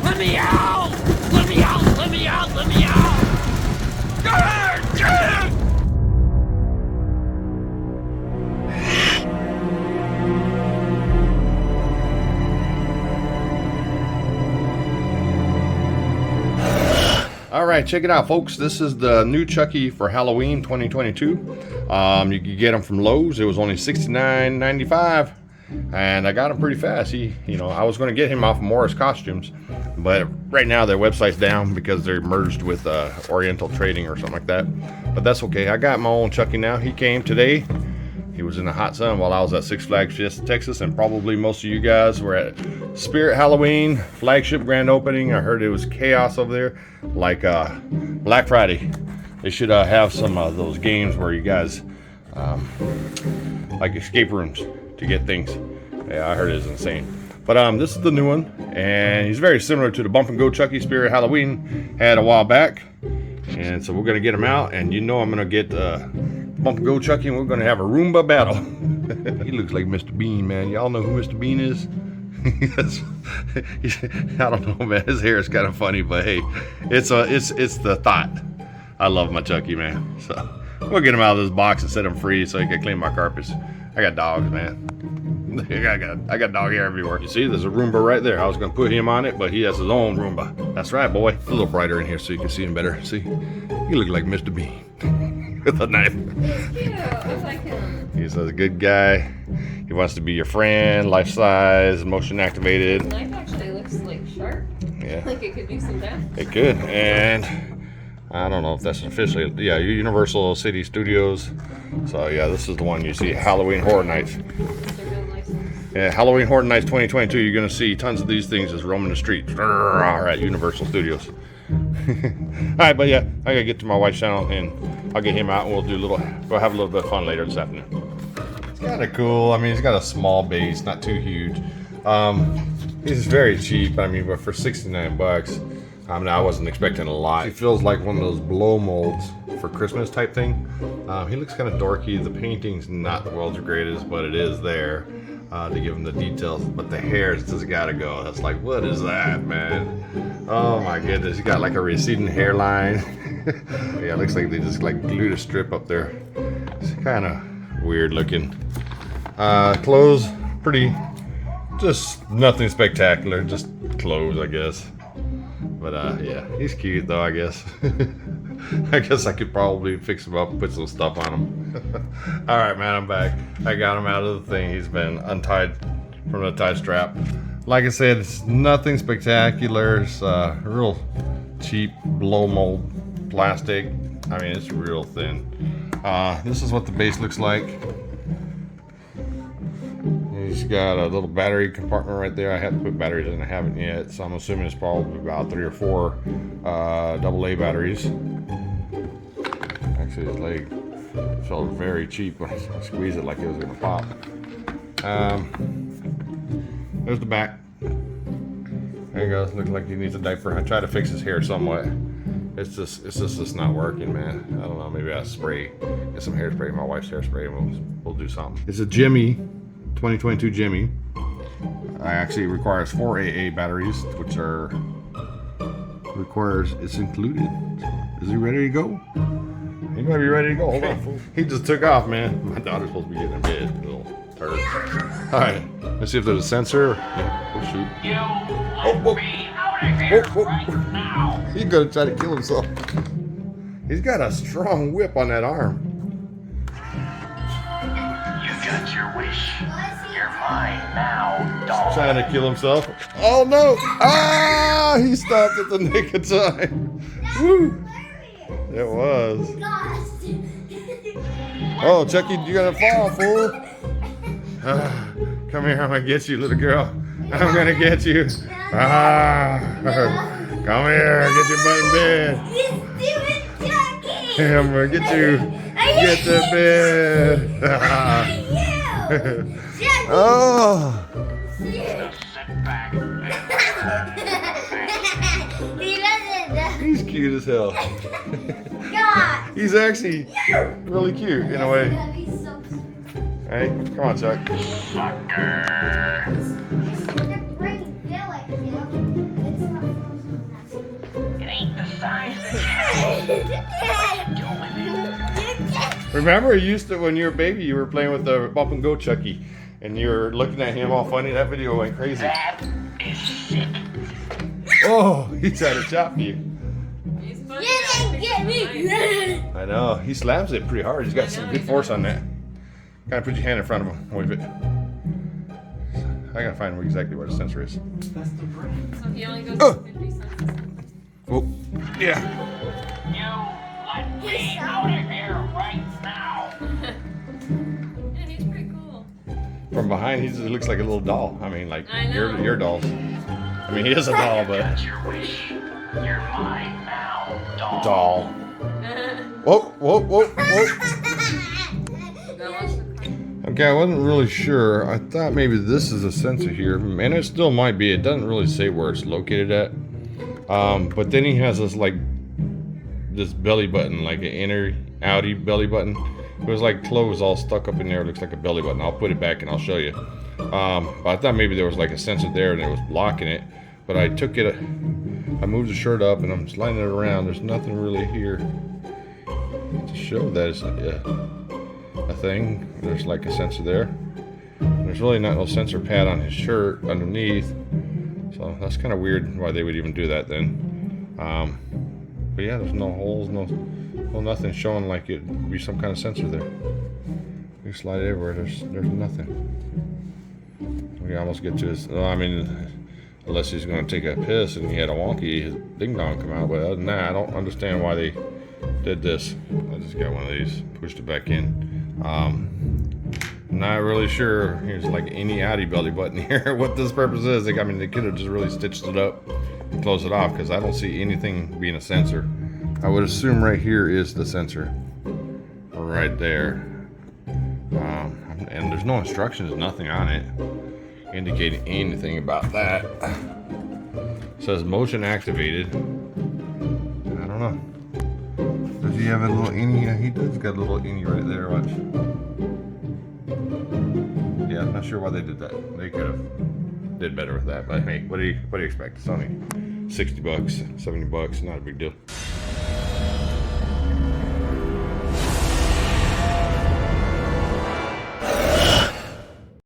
Let me out! Let me out! Let me out! Let me out! All right, check it out, folks. This is the new Chucky for Halloween 2022. You can get them from Lowe's. It was only $69.95, and I got him pretty fast. I was going to get him off of Morris Costumes, but right now their website's down because they're merged with Oriental Trading or something like that. But that's okay. I got my own Chucky now. He came today. He was in the hot sun while I was at Six Flags Fiesta, Texas, and probably most of you guys were at Spirit Halloween flagship grand opening. I heard it was chaos over there, like Black Friday. They should have some of those games where you guys, like escape rooms to get things. Yeah, I heard it was insane. But this is the new one, and he's very similar to the Bump and Go Chucky Spirit Halloween had a while back. And so we're gonna get him out, and I'm gonna get Bump and Go Chucky, and we're gonna have a Roomba battle. He looks like Mr. Bean, man. Y'all know who Mr. Bean is? I don't know, man. His hair is kind of funny, but hey, it's the thought. I love my Chucky, man. So we'll get him out of this box and set him free so he can clean my carpets. I got dogs, man. I got dog hair everywhere. You see, there's a Roomba right there. I was gonna put him on it, but he has his own Roomba. That's right, boy. A little brighter in here so you can see him better. See, you look like Mr. Bean with a knife. Cute. I like him. He's a good guy. He wants to be your friend, life size, motion activated. The knife actually looks like sharp. Yeah. Like it could do some damage. It could, and I don't know if that's officially, yeah, Universal City Studios. So yeah, this is the one you see, Halloween Horror Nights. It's a real license. Yeah, Halloween Horror Nights 2022. You're gonna see tons of these things just roaming the streets. All right, Universal Studios. All right, but yeah, I gotta get to my wife's channel and I'll get him out and we'll have a little bit of fun later this afternoon. It's kind of cool. I mean, he's got a small base, not too huge. He's very cheap. I mean, but for 69 bucks, I mean, I wasn't expecting a lot. He feels like one of those blow molds for Christmas type thing. He looks kind of dorky. The painting's not the world's greatest, but it is there to give him the details. But the hair's just gotta go. That's like, what is that, man? Oh my goodness, he got like a receding hairline. Yeah, it looks like they just like glued a strip up there. It's kind of weird looking. Clothes, pretty, just nothing spectacular, just clothes, I guess. But yeah, he's cute though, I guess. I guess I could probably fix him up and put some stuff on him. All right, man, I'm back. I got him out of the thing. He's been untied from the tie strap. Like I said, it's nothing spectacular. It's real cheap blow mold plastic. I mean, it's real thin. This is what the base looks like. He's got a little battery compartment right there. I had to put batteries in, I haven't yet, so I'm assuming it's probably about 3 or 4 AA batteries. Actually, his leg felt very cheap when I squeezed it like it was gonna pop. There's the back. There he goes. Looks like he needs a diaper. I tried to fix his hair somewhat. It's just not working, man. I don't know. Maybe I'll get some hairspray, my wife's hairspray, and we'll do something. It's a Gemmy 2022 Gemmy. Actually requires 4 AA batteries, which it's included. Is he ready to go? He might be ready to go. Hold on. He just took off, man. My daughter's supposed to be getting in bed, little turd. All right, let's see if there's a sensor. Yeah, oh shoot. He's gonna try to kill himself. He's got a strong whip on that arm. Got your wish. You're mine now, doll. Trying to kill himself. Oh no! Ah! He stopped at the nick of time. Woo! It was. Oh, Chucky, you gotta fall, fool. Come here, I'm gonna get you, little girl. I'm gonna get you. Come here, get your butt in bed. I'm gonna get you. Get to bed. Oh. He's cute as hell. He's actually really cute in a way. Hey, come on, Chuck. Sucker. inside the cage. Doing it. Remember, you used to, when you were a baby, you were playing with the Bump and Go Chucky, and you were looking at him all funny. That video went crazy. That is sick. Oh, he's trying to chop you. He's funny. You didn't get me. I know. He slams it pretty hard. He's got some good force on that. Kind of put your hand in front of him. Wave it. I gotta find exactly where the sensor is. So he only goes to 50 cents. Oh, yeah. You let me out of here right now. Yeah, he's pretty cool. From behind, he looks like a little doll. I mean, like I know. your dolls. I mean, he is a doll, but That's your wish. You're mine now, doll. doll. Whoa, whoa, whoa, whoa. Okay, I wasn't really sure. I thought maybe this is a sensor here, and it still might be. It doesn't really say where it's located at. But then he has this like this belly button, like an inner outie belly button. It was like clothes all stuck up in there. It looks like a belly button. I'll put it back and I'll show you. But I thought maybe there was like a sensor there and it was blocking it. But I took it, I moved the shirt up and I'm sliding it around. There's nothing really here to show that it's a thing. There's like a sensor there. There's really not no sensor pad on his shirt underneath. So that's kind of weird why they would even do that then. But yeah, there's no holes, no nothing showing like it would be some kind of sensor there. You slide it everywhere, there's nothing. We almost get to his, I mean, unless he's going to take a piss and he had a wonky, his ding dong come out. But other than that, I don't understand why they did this. I just got one of these, pushed it back in. Not really sure. Here's like any outie belly button here. What this purpose is, like, I mean, they could have just really stitched it up and closed it off because I don't see anything being a sensor. I would assume right here is the sensor, right there. And there's no instructions, nothing on it indicating anything about that. It says motion activated. I don't know. Does he have a little innie? Yeah, he does got a little innie right there. Watch. Yeah, I'm not sure why they did that. They could have did better with that. But hey, what do you expect? It's only $60, $70, not a big deal.